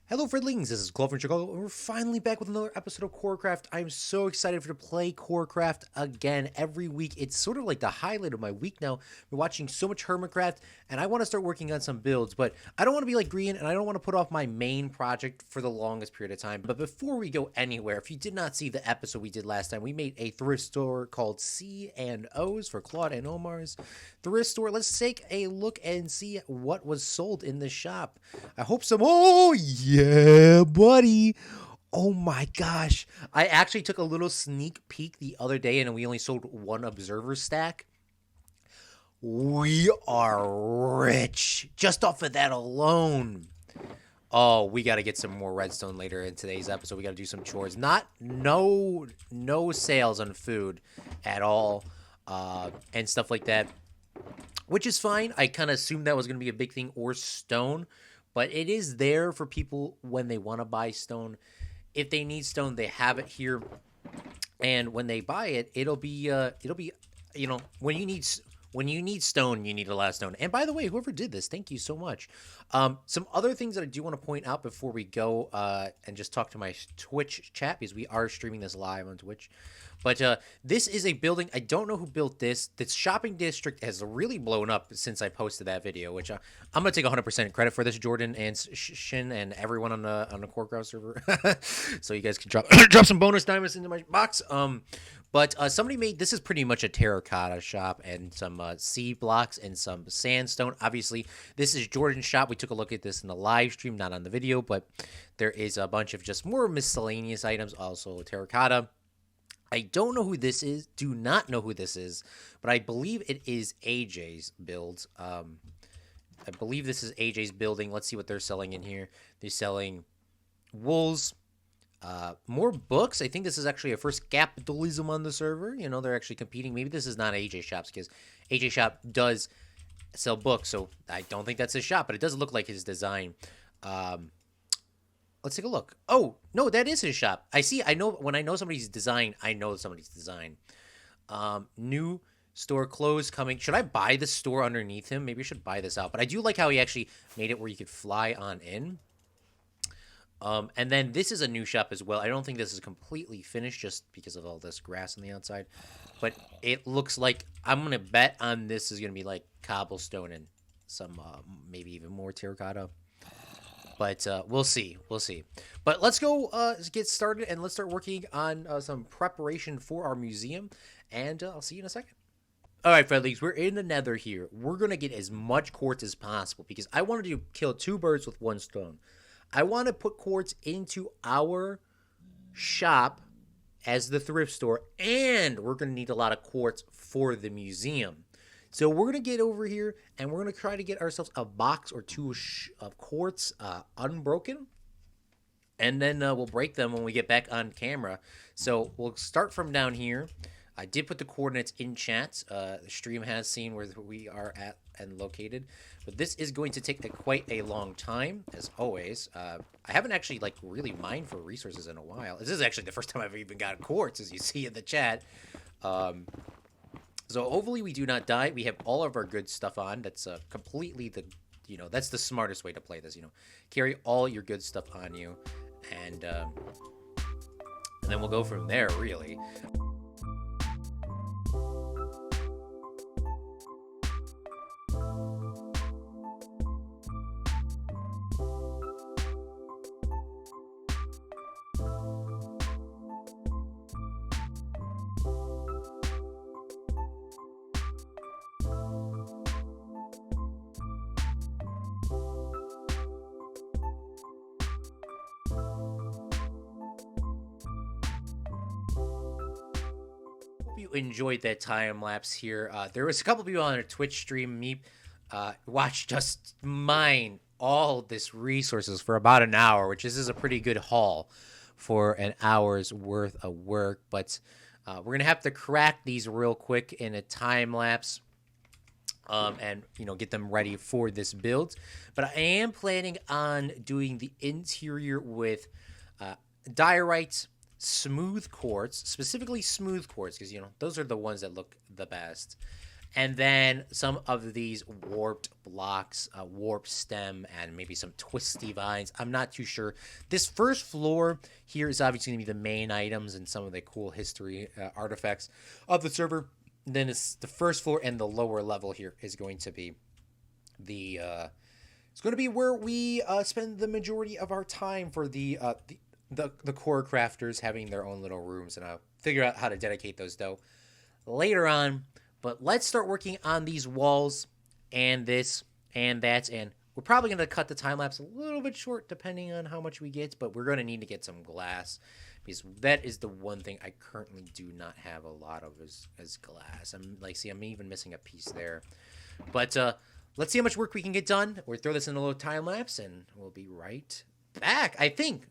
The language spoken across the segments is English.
Hello, Friendlings. This is Claude from Chicago, and we're finally back with another episode of QuaraCraft. I'm so excited to play QuaraCraft again every week. It's sort of like the highlight of my week now. We're watching so much Hermitcraft, and I want to start working on some builds, but I don't want to be like Green, and I don't want to put off my main project for the longest period of time. But before we go anywhere, if you did not see the episode we did last time, we made a thrift store called C and O's for Claude and Omar's thrift store. Let's take a look and see what was sold in the shop. I hope some. Oh, yeah, buddy. Oh my gosh. I actually took a little sneak peek the other day and we only sold one observer stack. We are rich just off of that alone. Oh, we got to get some more redstone later in today's episode. We got to do some chores. No sales on food at all, and stuff like that, which is fine. I kind of assumed that was going to be a big thing, or stone, but it is there for people when they want to buy stone. If they need stone, they have it here, and when they buy it, it'll be when you need stone, you need a lot of stone. And by the way, whoever did this, thank you so much. Some other things that I do want to point out before we go and just talk to my Twitch chat, because we are streaming this live on Twitch. But this is a building. I don't know who built this. This shopping district has really blown up since I posted that video, which I'm going to take 100% credit for this, Jordan and Shin and everyone on the QuaraCraft server. So you guys can drop some bonus diamonds into my box. But somebody made, this is pretty much a terracotta shop and some seed blocks and some sandstone. Obviously, this is Jordan's shop. We took a look at this in the live stream, not on the video, but there is a bunch of just more miscellaneous items, also terracotta. I don't know who this is, do not know who this is, but I believe it is AJ's build. I believe this is AJ's building. Let's see what they're selling in here. They're selling wools. More books. I think this is actually a first capitalism on the server. You know, they're actually competing. Maybe this is not AJ Shop's, because AJ Shop does sell books, so I don't think that's his shop, but it does look like his design. Let's take a look. Oh, no, that is his shop. I know when I know somebody's design, I know somebody's design. New store clothes coming. Should I buy the store underneath him? Maybe I should buy this out, but I do like how he actually made it where you could fly on in. And then this is a new shop as well. I don't think this is completely finished just because of all this grass on the outside, but it looks like, I'm going to bet on this is going to be like cobblestone and some, maybe even more terracotta, but, we'll see. But let's go, get started and let's start working on, some preparation for our museum, and, I'll see you in a second. All right, friendlies, we're in the nether here. We're going to get as much quartz as possible because I wanted to kill two birds with one stone. I want to put quartz into our shop as the thrift store, and we're going to need a lot of quartz for the museum. So we're going to get over here, and we're going to try to get ourselves a box or two of quartz unbroken, and then we'll break them when we get back on camera. So we'll start from down here. I did put the coordinates in chat. The stream has seen where we are at and located. But this is going to take quite a long time, as always. I haven't actually, like, really mined for resources in a while. This is actually the first time I've even gotten quartz, as you see in the chat. So hopefully we do not die. We have all of our good stuff on. That's completely that's the smartest way to play this, Carry all your good stuff on you. And then we'll go from there, really. You enjoyed that time lapse here. There was a couple people on a Twitch stream. Me watched just mine all this resources for about an hour, which is a pretty good haul for an hour's worth of work. But we're gonna have to crack these real quick in a time lapse, and get them ready for this build. But I am planning on doing the interior with diorite, smooth quartz, specifically smooth quartz, because those are the ones that look the best, And then some of these warped blocks, warp stem, and maybe some twisty vines. I'm not too sure. This first floor here is obviously going to be the main items and some of the cool history artifacts of the server. Then it's the first floor, and the lower level here is going to be the it's going to be where we spend the majority of our time for the core crafters having their own little rooms, and I'll figure out how to dedicate those though later on. But let's start working on these walls and this and that, and we're probably going to cut the time lapse a little bit short depending on how much we get, but we're going to need to get some glass because that is the one thing I currently do not have a lot of is glass. I'm even missing a piece there. But let's see how much work we can get done. We'll throw this in a little time lapse, and we'll be right back. I think.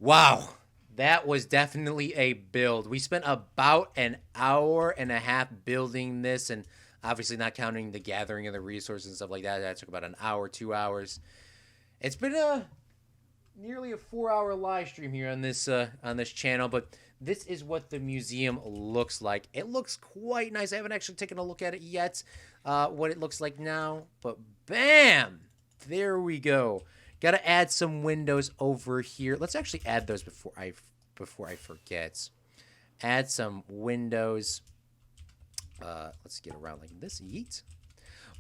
Wow, that was definitely a build. We spent about an hour and a half building this, and obviously not counting the gathering of the resources and stuff like that. That took about an hour, 2 hours. It's been nearly a 4-hour live stream here on this channel, but this is what the museum looks like. It looks quite nice. I haven't actually taken a look at it yet, what it looks like now, but bam, there we go. Got to add some windows over here. Let's actually add those before I forget. Add some windows. Let's get around like this. Yeet.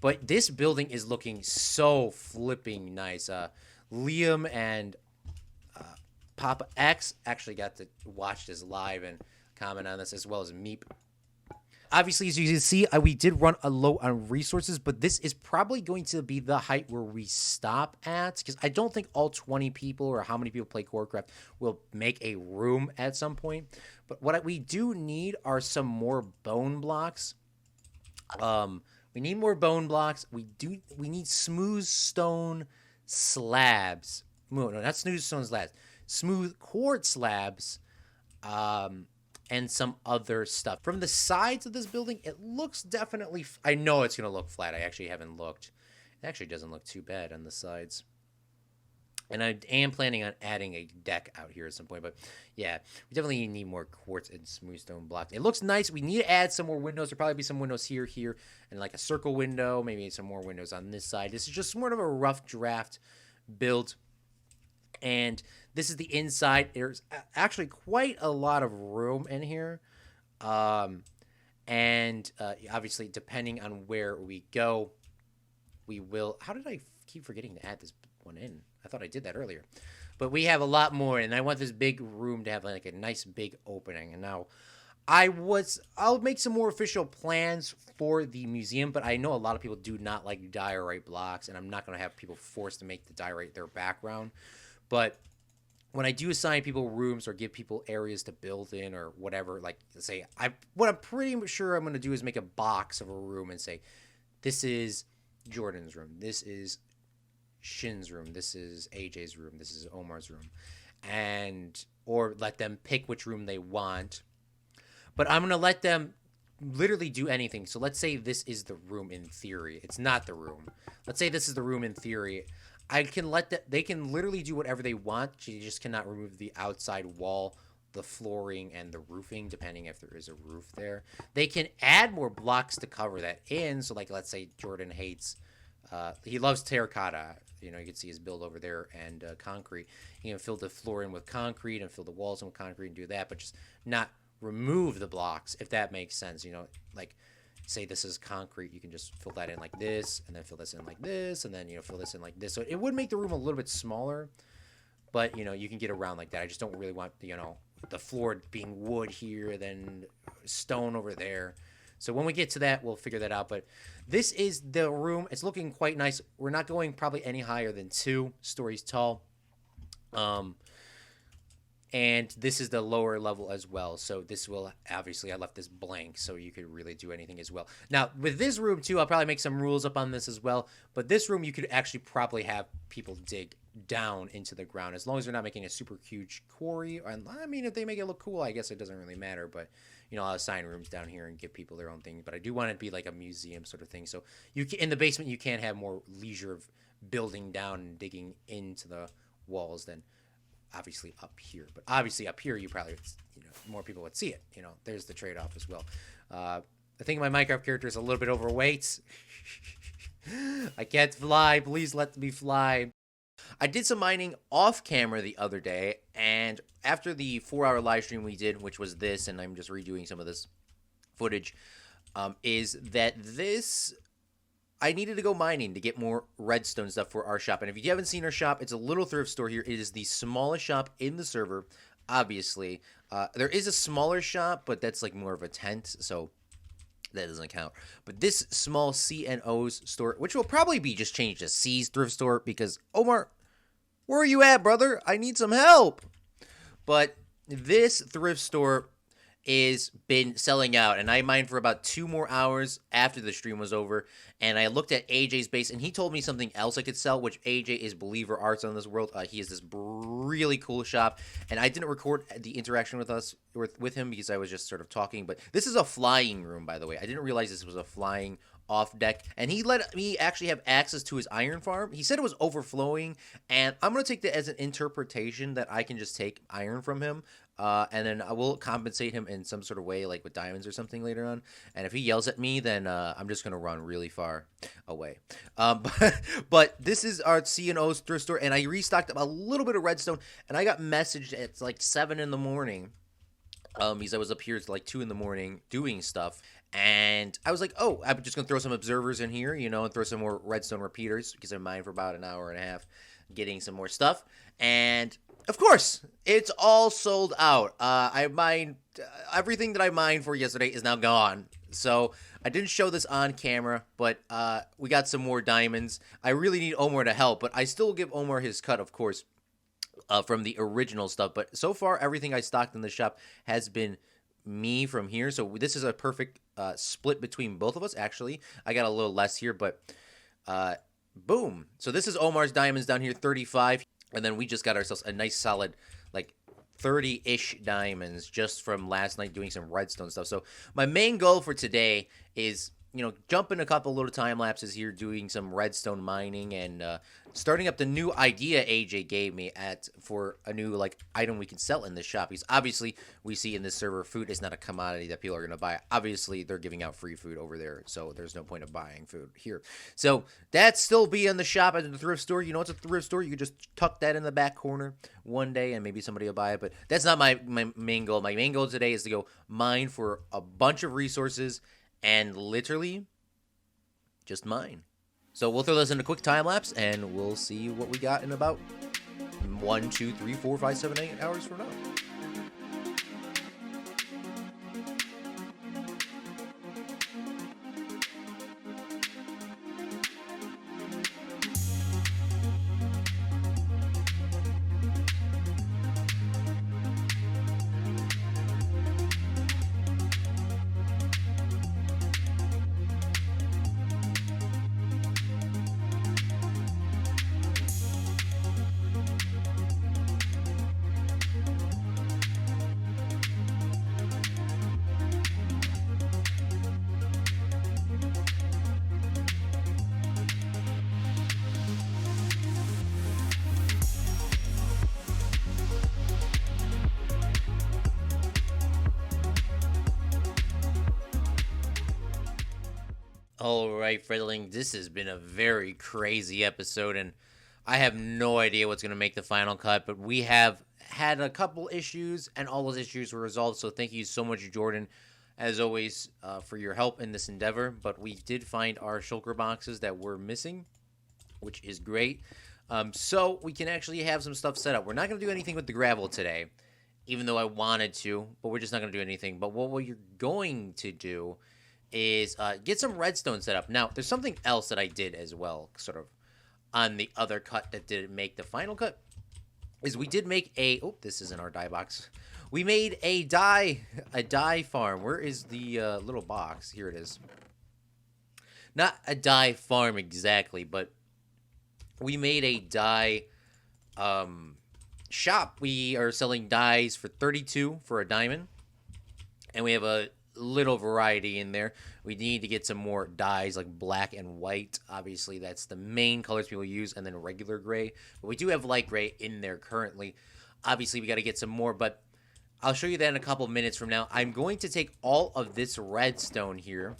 But this building is looking so flipping nice. Liam and Papa X actually got to watch this live and comment on this, as well as Meep. Obviously, as you can see, we did run a low on resources, but this is probably going to be the height where we stop at, because I don't think all 20 people or how many people play QuaraCraft will make a room at some point. But what we do need are some more bone blocks. We need more bone blocks. We need smooth stone slabs. No, not smooth stone slabs. Smooth quartz slabs. And some other stuff. From the sides of this building, it looks definitely... I know it's going to look flat. I actually haven't looked. It actually doesn't look too bad on the sides. And I am planning on adding a deck out here at some point. But yeah, we definitely need more quartz and smooth stone blocks. It looks nice. We need to add some more windows. There'll probably be some windows here, and like a circle window. Maybe some more windows on this side. This is just sort of a rough draft build. And this is the inside. There's actually quite a lot of room in here. And obviously, depending on where we go, we will... How did I keep forgetting to add this one in? I thought I did that earlier. But we have a lot more, and I want this big room to have like a nice big opening. And now, I'll make some more official plans for the museum, but I know a lot of people do not like diorite blocks, and I'm not going to have people forced to make the diorite their background. But when I do assign people rooms or give people areas to build in or whatever, like say what I'm pretty sure I'm going to do is make a box of a room and say, this is Jordan's room, this is Shin's room, this is AJ's room, this is Omar's room, and or let them pick which room they want. But I'm gonna let them literally do anything. So let's say this is the room in theory. It's not the room. Let's say this is the room in theory. I can let that. They can literally do whatever they want. You just cannot remove the outside wall, the flooring, and the roofing, depending if there is a roof there. They can add more blocks to cover that in. So like, let's say Jordan hates. He loves terracotta. You know, you can see his build over there and concrete. He can fill the floor in with concrete and fill the walls in with concrete and do that, but just not remove the blocks, if that makes sense. You know, like say this is concrete, you can just fill that in like this, and then fill this in like this, and then, you know, fill this in like this. So it would make the room a little bit smaller, but, you know, you can get around like that. I just don't really want, you know, the floor being wood here, then stone over there. So when we get to that, we'll figure that out. But this is the room. It's looking quite nice. We're not going probably any higher than 2 stories tall. And this is the lower level as well. So this will, obviously, I left this blank so you could really do anything as well. Now, with this room, too, I'll probably make some rules up on this as well. But this room, you could actually probably have people dig down into the ground, as long as they're not making a super huge quarry. And I mean, if they make it look cool, I guess it doesn't really matter. But, you know, I'll assign rooms down here and give people their own thing. But I do want it to be like a museum sort of thing. So you can, in the basement, you can have more leisure of building down and digging into the walls than obviously up here. But obviously up here, you probably, you know, more people would see it. You know, there's the trade-off as well. I think my Minecraft character is a little bit overweight. I can't fly. Please let me fly. I did some mining off camera the other day, and after the 4-hour live stream we did, which was this, and I'm just redoing some of this footage, is that this, I needed to go mining to get more redstone stuff for our shop. And if you haven't seen our shop, it's a little thrift store here. It is the smallest shop in the server, obviously. There is a smaller shop, but that's like more of a tent, so that doesn't count. But this small C and O's store, which will probably be just changed to C's thrift store, because, Omar, where are you at, brother? I need some help. But this thrift store is been selling out, and I mined for about 2 more hours after the stream was over, and I looked at AJ's base, and he told me something else I could sell, which AJ is Believer Arts on this world. He has this really cool shop, and I didn't record the interaction with him because I was just sort of talking, but this is a flying room, by the way. I didn't realize this was a flying off deck, and he let me actually have access to his iron farm. He said it was overflowing, and I'm going to take that as an interpretation that I can just take iron from him, and then I will compensate him in some sort of way, like with diamonds or something later on. And if he yells at me, then I'm just going to run really far away. But this is our C&O's thrift store, and I restocked a little bit of redstone, and I got messaged at like 7 in the morning, because I was up here at like 2 in the morning doing stuff. And I was like, oh, I'm just going to throw some observers in here, you know, and throw some more redstone repeaters, because I mined for about an hour and a half getting some more stuff. And of course, it's all sold out. I mined, everything that I mined for yesterday is now gone. So I didn't show this on camera, but we got some more diamonds. I really need Omar to help, but I still give Omar his cut, of course, from the original stuff. But so far, everything I stocked in the shop has been me from here. So this is a perfect split between both of us, actually. I got a little less here, but boom. So this is Omar's diamonds down here, 35. And then we just got ourselves a nice solid, like, 30-ish diamonds just from last night doing some redstone stuff. So my main goal for today is, you know, jumping a couple little time lapses here, doing some redstone mining, and starting up the new idea AJ gave me for a new like item we can sell in this shop. Because obviously we see in this server, food is not a commodity that people are gonna buy. Obviously they're giving out free food over there, so there's no point of buying food here. So that still be in the shop at the thrift store. You know, it's a thrift store. You can just tuck that in the back corner one day, and maybe somebody will buy it. But that's not my main goal. My main goal today is to go mine for a bunch of resources. And literally, just mine. So we'll throw this in a quick time lapse, and we'll see what we got in about 1, 2, 3, 4, 5, 7, 8 hours from now. All right, Fredling, this has been a very crazy episode, and I have no idea what's going to make the final cut, but we have had a couple issues, and all those issues were resolved, so thank you so much, Jordan, as always, for your help in this endeavor. But we did find our shulker boxes that were missing, which is great. So we can actually have some stuff set up. We're not going to do anything with the gravel today, even though I wanted to, but we're just not going to do anything. But what we're going to do is get some redstone set up. Now, there's something else that I did as well, sort of on the other cut that didn't make the final cut, is we did make a, oh, this isn't our dye box. We made a dye farm. Where is the little box? Here it is. Not a dye farm exactly, but we made a dye shop. We are selling dyes for 32 for a diamond, and we have a little variety in there. We need to get some more dyes like black and white. Obviously, that's the main colors people use, and then regular gray. But we do have light gray in there currently. Obviously, we got to get some more, but I'll show you that in a couple minutes from now. I'm going to take all of this redstone here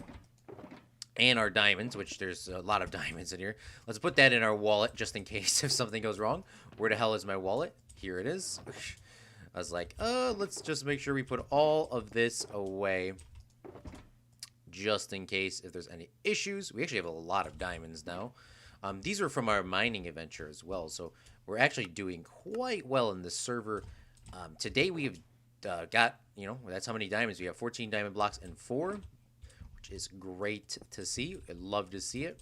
and our diamonds, which there's a lot of diamonds in here. Let's put that in our wallet just in case if something goes wrong. Where the hell is my wallet? Here it is. I was like, let's just make sure we put all of this away just in case if there's any issues. We actually have a lot of diamonds now. These are from our mining adventure as well, so we're actually doing quite well in this server. Today we've got, that's how many diamonds we have. 14 diamond blocks and 4, which is great to see. I'd love to see it.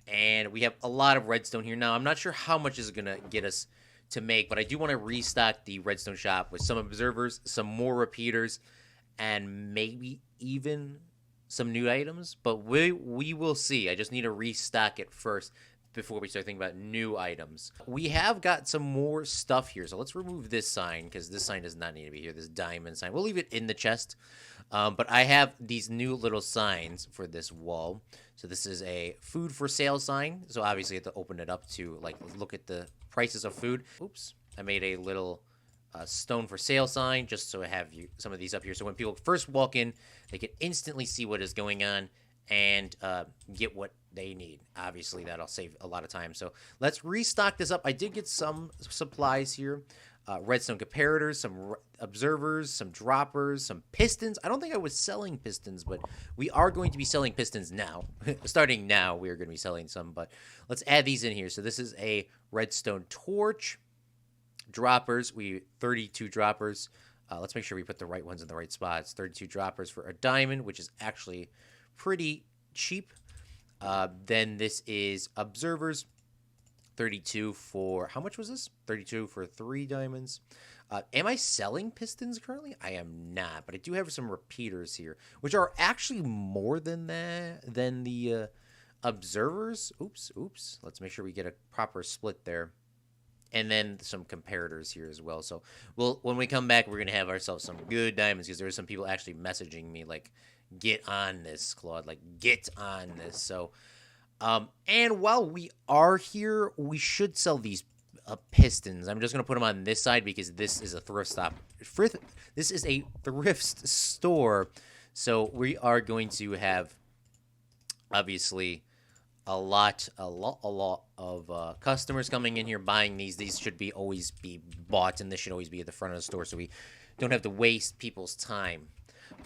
And we have a lot of redstone here. Now, I'm not sure how much is going to get us to make, but I do want to restock the redstone shop with some observers, some more repeaters, and maybe even some new items, but we will see. I just need to restock it first before we start thinking about new items. We have got some more stuff here, so let's remove this sign because this sign does not need to be here, this diamond sign. We'll leave it in the chest, but I have these new little signs for this wall. So this is a food for sale sign, so obviously you have to open it up to like look at the prices of food. Oops, I made a little stone for sale sign just so I have some of these up here, so when people first walk in they can instantly see what is going on and get what they need. Obviously that'll save a lot of time, so let's restock this up. I did get some supplies here, redstone comparators, some observers, some droppers, some pistons. I don't think I was selling pistons, but we are going to be selling pistons now. Starting now we are going to be selling some, but let's add these in here. So this is a redstone torch. Droppers, 32 droppers. Let's make sure we put the right ones in the right spots. 32 droppers for a diamond, which is actually pretty cheap. Then this is observers. 32 for, how much was this? 32 for 3 diamonds. Am I selling pistons currently? I am not, but I do have some repeaters here, which are actually more than the observers. Oops. Let's make sure we get a proper split there. And then some comparators here as well. So when we come back, we're going to have ourselves some good diamonds because there are some people actually messaging me like, get on this, Claude. Like, get on this. So, and while we are here, we should sell these pistons. I'm just going to put them on this side because this is a thrift stop. This is a thrift store. So we are going to have, obviously, a lot of customers coming in here buying these. These should always be bought, and this should always be at the front of the store so we don't have to waste people's time.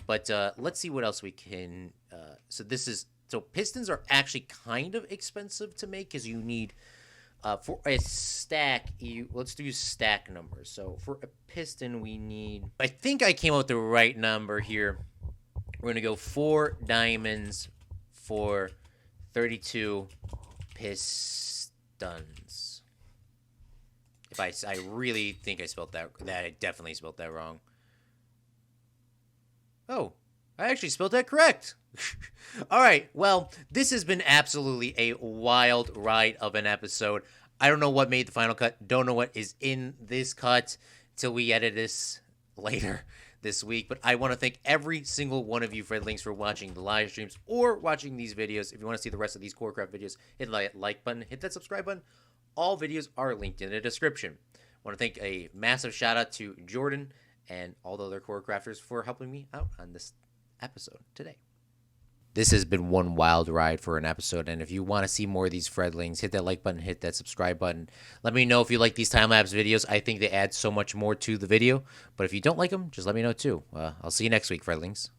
But let's see what else we can. So pistons are actually kind of expensive to make because you need for a stack. Let's do stack numbers. So for a piston, we need. I think I came up with the right number here. We're gonna go 4 diamonds for 32 pistons. If I really think I spelled that I definitely spelled that wrong. Oh, I actually spelled that correct. All right, well, this has been absolutely a wild ride of an episode. I don't know what made the final cut. Don't know what is in this cut till we edit this later this week. But I want to thank every single one of you friendlings for watching the live streams or watching these videos. If you want to see the rest of these QuaraCraft videos, hit that like button, hit that subscribe button. All videos are linked in the description. I want to thank a massive shout out to Jordan and all the other QuaraCrafters for helping me out on this episode today. This has been one wild ride for an episode. And if you want to see more of these Fredlings, hit that like button, hit that subscribe button. Let me know if you like these time-lapse videos. I think they add so much more to the video. But if you don't like them, just let me know too. I'll see you next week, Fredlings.